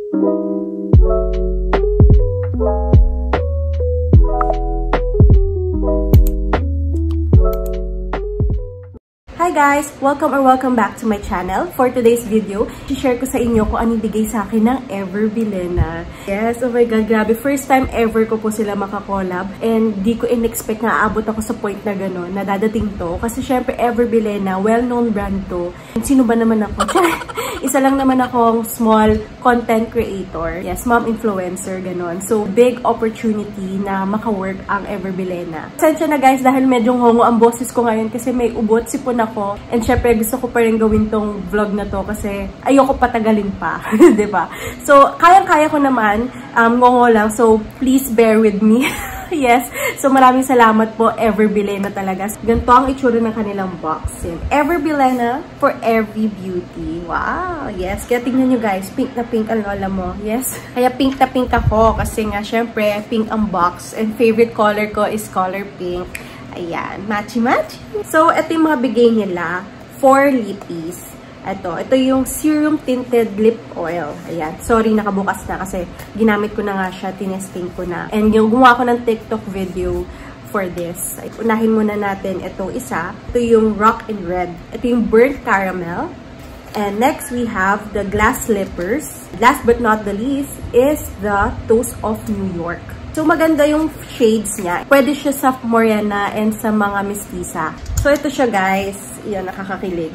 Hi guys! Welcome back to my channel. For today's video, i-share ko sa inyo kung anong bigay sa akin ng Ever Bilena. Yes, oh my god, grabe. First time ever ko po sila makakollab and di ko in-expect na aabot ako sa point na gano'n, na dadating to. Kasi syempre Ever Bilena, well-known brand to. And sino ba naman ako? Isa lang naman akong small content creator. Yes, mom influencer, gano'n. So, big opportunity na maka-work ang Ever Bilena. Sensya na guys, dahil medyo hongo ang boses ko ngayon kasi may ubot, sipon ako. And syempre, gusto ko pa rin gawin tong vlog na to kasi ayoko patagalin pa. Diba? So, kayang-kaya ko naman. Ngongo lang. So, please bear with me. Yes. So, maraming salamat po, Ever Bilena talaga. Ganito ang itsura ng kanilang box. Ever Bilena for every beauty. Wow. Yes. Kaya tingnan nyo guys. Pink na pink ang lola mo. Yes. Kaya pink na pink ako kasi nga, syempre, pink ang box. And favorite color ko is color pink. Ayan, matchy-matchy. So, ito yung mga bigay nila. 4 lippies. Ito yung serum tinted lip oil. Ayan, sorry, nakabukas na kasi ginamit ko na nga siya, tinesting ko na. And yung gumawa ko ng TikTok video for this. Unahin muna natin itong isa. Ito yung Rock and Red. Ito yung burnt caramel. And next, we have the glass slippers. Last but not the least is the Toast of New York. So, maganda yung shades niya. Pwede siya sa morena and sa mga mestiza. So, ito siya guys. Ayan, nakakakilig.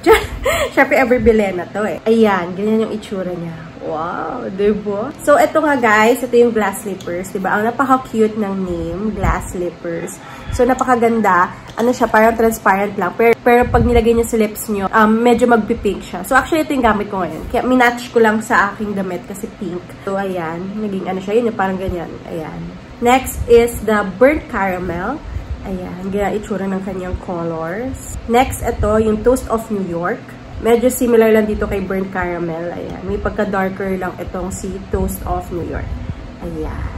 Siyempre, Ever Bilena to eh. Ayan, ganyan yung itsura niya. Wow, diba? So, ito nga guys, ito yung glass slippers. Diba? Ang napaka-cute ng name, glass slippers. So, napakaganda. Ano siya, parang transparent lang. Pero pag nilagay niyo sa lips niyo, medyo magpipink siya. So, actually, ito yung gamit ko ngayon. Kaya, minatch ko lang sa aking damit kasi pink. So, ayan. Naging ano siya, yun yung parang ganyan. Ayan. Next is the burnt caramel. Ayan, ganyan itsura ng kanyang colors. Next, ito, yung Toast of New York. Medyo similar lang dito kay burnt caramel. Ayan, may pagka-darker lang itong si Toast of New York. Ayan.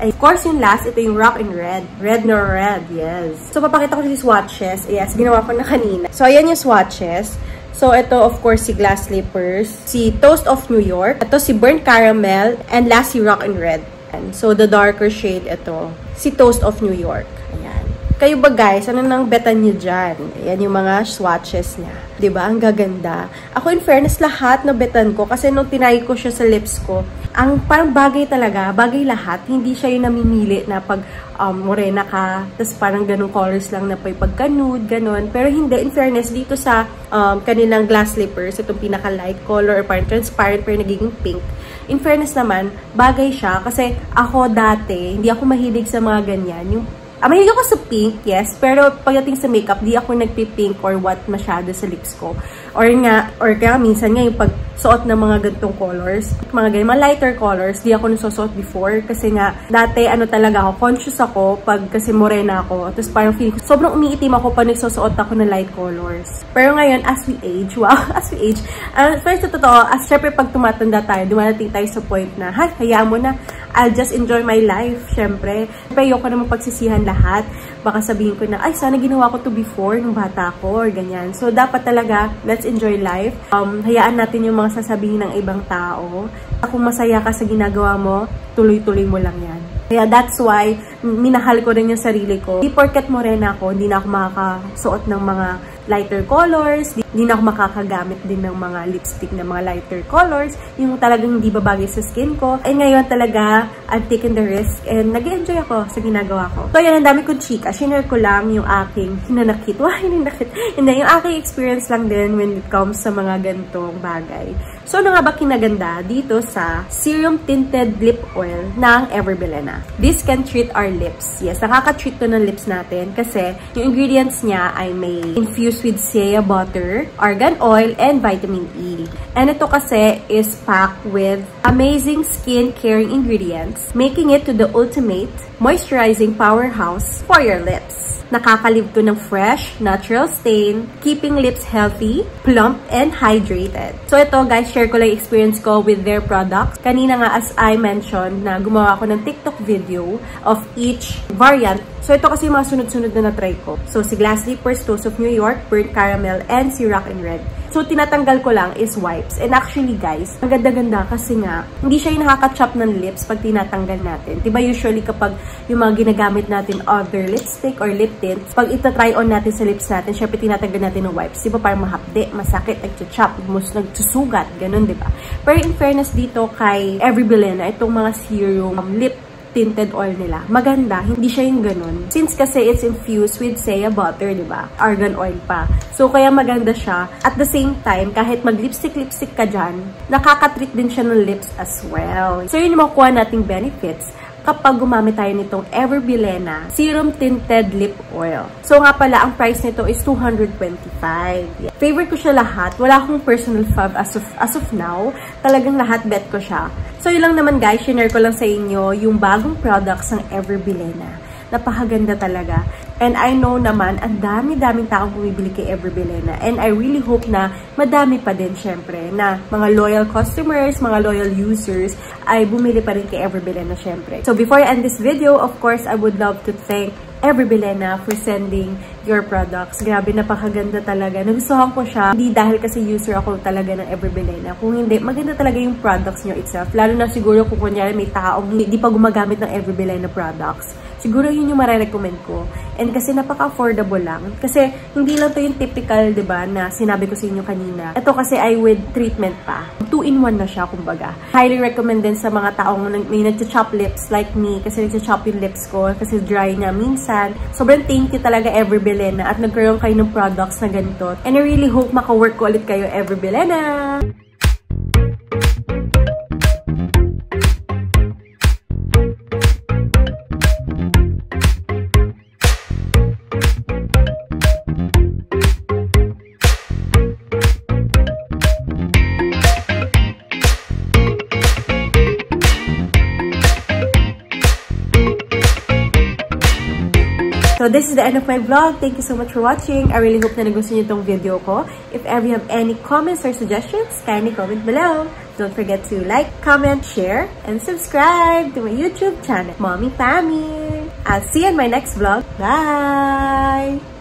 Of course, yung last, ito yung Rock and Red. Red na red, yes. So, papakita ko si swatches. Yes, ginawa ko na kanina. So, ayan yung swatches. So, ito, of course, si glass slippers. Si Toast of New York. Ito, si burnt caramel. And last, si Rock and Red. So, the darker shade, ito. Si Toast of New York. Ayan. Kayo ba guys, ano nang betan nyo dyan? Ayan yung mga swatches niya. Diba? Ang gaganda. Ako in fairness, lahat na betan ko. Kasi nung tinay ko siya sa lips ko, ang parang bagay talaga. Bagay lahat. Hindi siya yung namimili na pag morena ka. Tapos parang ganung colors lang na pagka nude, ganun. Pero hindi. In fairness, dito sa kanilang glass slippers, itong pinaka light color or parang transparent pero nagiging pink. In fairness naman, bagay siya. Kasi ako dati, hindi ako mahilig sa mga ganyan. Yung mahilig ako sa pink, yes. Pero pagdating sa makeup, di ako nagpipink or what masyado sa lips ko. Or kaya minsan nga yung pagsuot ng mga ganitong colors, mga ganyan, mga lighter colors, di ako nasusuot before. Kasi nga, dati ano talaga ako, conscious ako pag kasi morena ako. Tapos parang feeling ko, sobrang umiitim ako pag nagsusuot ako ng light colors. Pero ngayon, as we age, wow, as we age, first na totoo, as syempre pag tumatanda tayo, dumarating tayo sa point na, hayaan mo na, I'll just enjoy my life, syempre. Ayoko naman pagsisihan lahat. Baka sabihin ko na, ay, sana ginawa ko to before, nung bata ko, or ganyan. So, dapat talaga, let's enjoy life. Hayaan natin yung mga sasabihin ng ibang tao. Kung masaya ka sa ginagawa mo, tuloy-tuloy mo lang yan. Kaya that's why, minahal ko rin yung sarili ko. Di porket morena ako, hindi na ako makakasuot ng mga lighter colors, hindi na ako makakagamit din ng mga lipstick na mga lighter colors, yung talagang hindi babagay sa skin ko. Ay ngayon talaga, I've taken the risk and nag-enjoy ako sa ginagawa ko. So yan, ang dami kong chika. Share ko lang yung aking hinanakit. Hindi, yung aking experience lang din when it comes sa mga ganitong bagay. So, ano nga ba kinaganda dito sa Serum Tinted Lip Oil ng Ever Bilena? This can treat our lips. Yes, nakaka-treat to ng lips natin kasi yung ingredients niya ay may infused with shea butter, argan oil, and vitamin E. And ito kasi is packed with amazing skin caring ingredients, making it to the ultimate moisturizing powerhouse for your lips. Nakakalive to ng fresh, natural stain, keeping lips healthy, plump, and hydrated. So ito guys, share ko lang experience ko with their products. Kanina nga as I mentioned na gumawa ako ng TikTok video of each variant So, ito kasi mga sunod-sunod na na-try ko. So, si Glass Slippers, Toast of New York, Burnt Caramel, and si Rock and Red. So, tinatanggal ko lang is wipes. And actually, guys, ang ganda-ganda kasi nga, hindi siya yung nakaka-chop ng lips pag tinatanggal natin. Diba usually kapag yung mga ginagamit natin other lipstick or lip tint, pag ita-try on natin sa lips natin, syempre tinatanggal natin ng wipes. Diba parang mahapde, masakit, nag-chop, nagsusugat, ganun, diba? Pero in fairness dito kay Every Bilena, itong mga serum lip tinted oil nila. Maganda, hindi siya yung ganun. Since kasi it's infused with shea butter, di ba? Argan oil pa. So, kaya maganda siya. At the same time, kahit mag-lipstick-lipstick ka dyan, nakaka-treat din siya ng lips as well. So, yun yung makuha nating benefits kapag gumamit tayo nitong Ever Bilena Serum Tinted Lip Oil. So nga pala, ang price nito is $225. Yeah. Favorite ko siya lahat. Wala akong personal fav as of now. Talagang lahat bet ko siya. So yun lang naman guys, share ko lang sa inyo yung bagong products ng Ever Bilena. Napakaganda talaga. And I know naman, ang dami-daming taong bumibili kay Ever Bilena. And I really hope na madami pa din syempre na mga loyal customers, mga loyal users ay bumili pa rin kay Ever Bilena syempre. So before I end this video, of course, I would love to thank Ever Bilena for sending your products. Grabe, napakaganda talaga. Nagustuhan ko siya. Hindi dahil kasi user ako talaga ng Ever Bilena. Kung hindi, maganda talaga yung products nyo itself. Lalo na siguro kung kunyari may taong hindi pa gumagamit ng Ever Bilena products. Siguro yun yung marirecommend ko. And kasi napaka-affordable lang. Kasi hindi lang to yung typical, diba, na sinabi ko sa inyo kanina. Ito kasi ay with treatment pa. 2-in-1 na siya, kumbaga. Highly recommend din sa mga taong may nagcha-chop lips like me. Kasi nagcha-chop yung lips ko. Kasi dry na minsan. Sobrang thank you talaga, Ever Bilena. At nagkaroon kayo ng products na ganito. And I really hope maka-work ko ulit kayo, Ever Bilena! So this is the end of my vlog. Thank you so much for watching. I really hope na nagustuhan niyo itong video ko. If ever you have any comments or suggestions, kindly comment below. Don't forget to like, comment, share, and subscribe to my YouTube channel, Mommy Pammy. I'll see you in my next vlog. Bye!